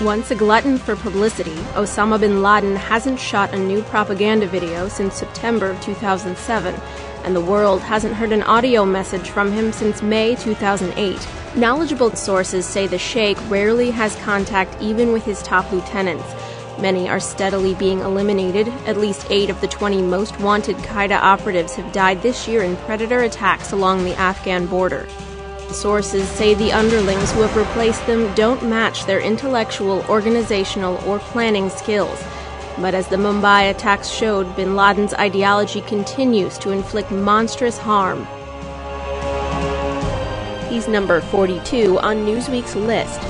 Once a glutton for publicity, Osama bin Laden hasn't shot a new propaganda video since September of 2007, and the world hasn't heard an audio message from him since May 2008. Knowledgeable sources say the sheikh rarely has contact even with his top lieutenants. Many are steadily being eliminated. At least 8 of the 20 most wanted Qaeda operatives have died this year in predator attacks along the Afghan border. Sources say the underlings who have replaced them don't match their intellectual, organizational, or planning skills. But as the Mumbai attacks showed, bin Laden's ideology continues to inflict monstrous harm. He's number 42 on Newsweek's list.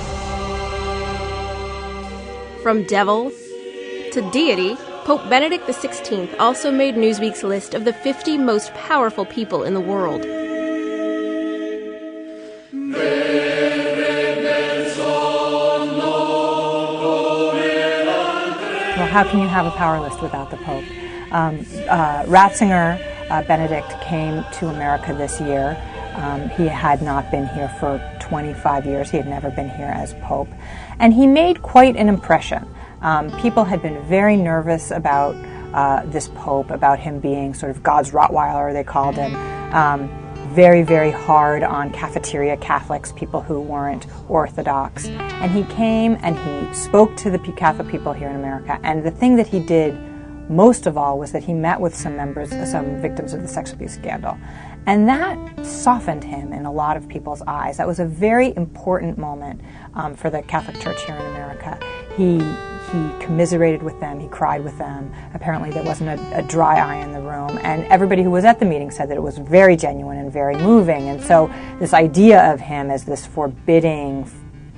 From devil to deity, Pope Benedict XVI also made Newsweek's list of the 50 most powerful people in the world. Well, how can you have a power list without the Pope? Ratzinger, Benedict, came to America this year. He had not been here for 25 years. He had never been here as Pope. And he made quite an impression. People had been very nervous about this Pope, about him being sort of God's Rottweiler, they called him. Very, very hard on cafeteria Catholics, people who weren't Orthodox. And he came and he spoke to the Catholic people here in America. And the thing that he did most of all was that he met with some victims of the sex abuse scandal. And that softened him in a lot of people's eyes. That was a very important moment for the Catholic Church here in America. He commiserated with them, he cried with them. Apparently there wasn't a dry eye in the room. And everybody who was at the meeting said that it was very genuine and very moving. And so this idea of him as this forbidding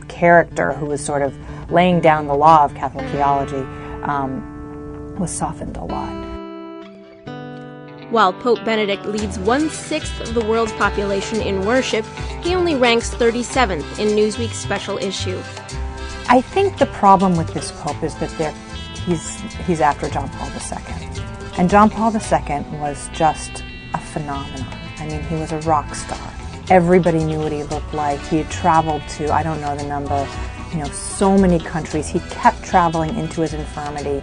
character who was sort of laying down the law of Catholic theology was softened a lot. While Pope Benedict leads 1/6 of the world's population in worship, he only ranks 37th in Newsweek's special issue. I think the problem with this Pope is that he's after John Paul II. And John Paul II was just a phenomenon. I mean, he was a rock star. Everybody knew what he looked like. He had traveled to, I don't know the number, so many countries. He kept traveling into his infirmity.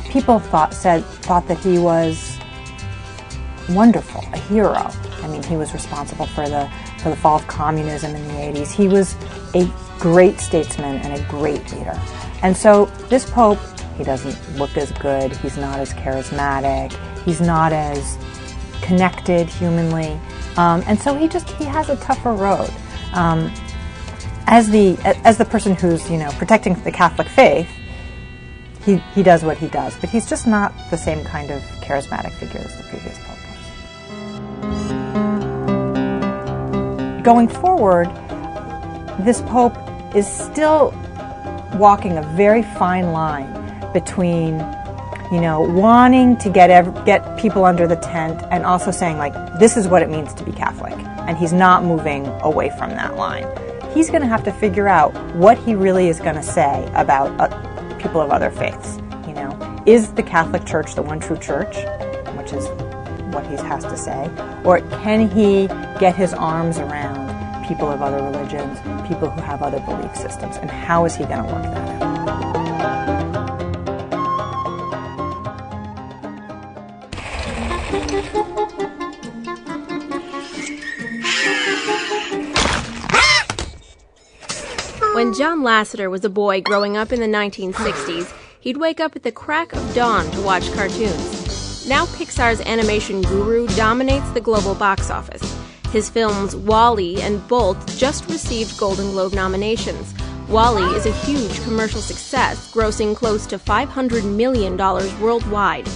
People thought that he was wonderful, a hero. I mean, he was responsible for the fall of communism in the 80s. He was a great statesman and a great leader. And so this Pope, he doesn't look as good, he's not as charismatic, he's not as connected humanly, and so he has a tougher road. As the person who's protecting the Catholic faith, he does what he does, but he's just not the same kind of charismatic figure as the previous Pope was. Going forward, this Pope is still walking a very fine line between, wanting to get people under the tent and also saying, this is what it means to be Catholic. And he's not moving away from that line. He's going to have to figure out what he really is going to say about people of other faiths. Is the Catholic Church the one true church, which is what he has to say, or can he get his arms around people of other religions, people who have other belief systems, and how is he going to work that out? When John Lasseter was a boy growing up in the 1960s, he'd wake up at the crack of dawn to watch cartoons. Now Pixar's animation guru dominates the global box office. His films WALL-E and Bolt just received Golden Globe nominations. WALL-E is a huge commercial success, grossing close to $500 million worldwide.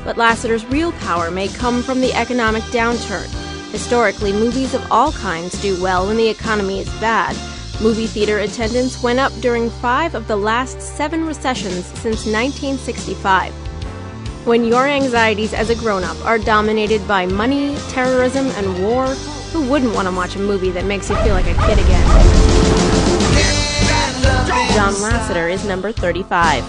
But Lasseter's real power may come from the economic downturn. Historically, movies of all kinds do well when the economy is bad. Movie theater attendance went up during 5 of the last 7 recessions since 1965. When your anxieties as a grown-up are dominated by money, terrorism, and war, who wouldn't want to watch a movie that makes you feel like a kid again? John Lasseter is number 35.